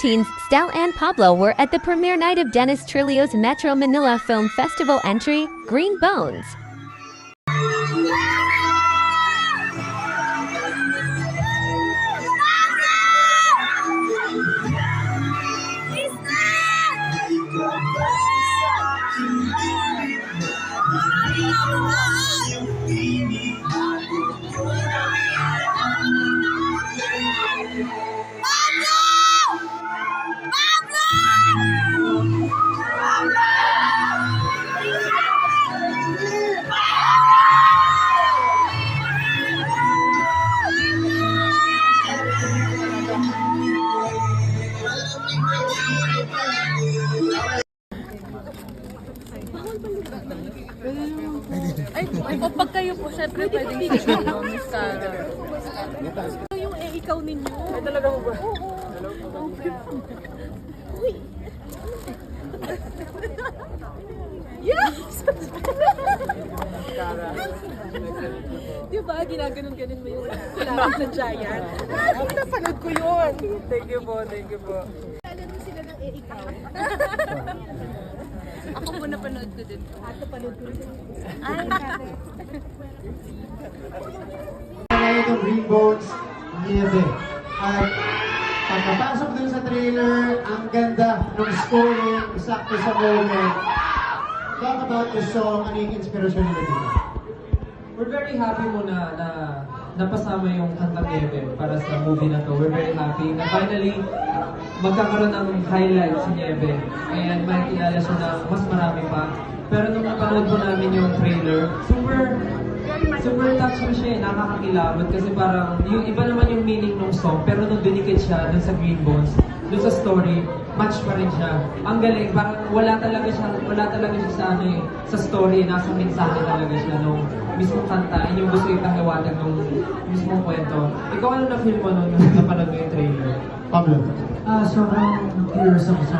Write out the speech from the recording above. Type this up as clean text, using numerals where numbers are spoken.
teens, Stel and Pablo were at the premiere night of Dennis Trillo's Metro Manila Film Festival entry, Green Bones. Ay, o pag kayo po, syempre pwedeng sige mo, Miss Sarah. Yung ikaw ninyo. Ay, talaga mo ba? Oo. Uy! Yes! Diba, ginaganon-ganon mo yung kailangan sa giant? Napanood ko yun! Thank you po, thank you po. Alam mo sila ng ikaw. Ako po napanood ko din. Napanood ko rin. Ay, Ngayon yung Green Bones, Nieve. At pagkapasok dun sa trailer, ang ganda ng scoring, sakto sa moment. Talk about the song, ano yung inspirasyon nila dito? We're very happy muna na napasama yung kantang Nieve para sa movie na to. We're very happy na finally magkakaroon ng highlight si Nieve. And makikilala siya na mas marami pa. Pero nung napanood po namin yung trailer, super touching siya, nakakakilabot kasi parang yung iba naman yung meaning ng song, pero nung dinikit siya dun sa Green Bones, dun sa story, match pa rin siya. Ang galing, parang wala talaga siya sa ano eh, sa story, nasa mensahe talaga siya nung mismong kanta, yun yung gusto itahiwatig nung mismong kwento. Ikaw ano na-feel mo nung napanood mo yung trailer? Pablo. Sobrang curious ako sa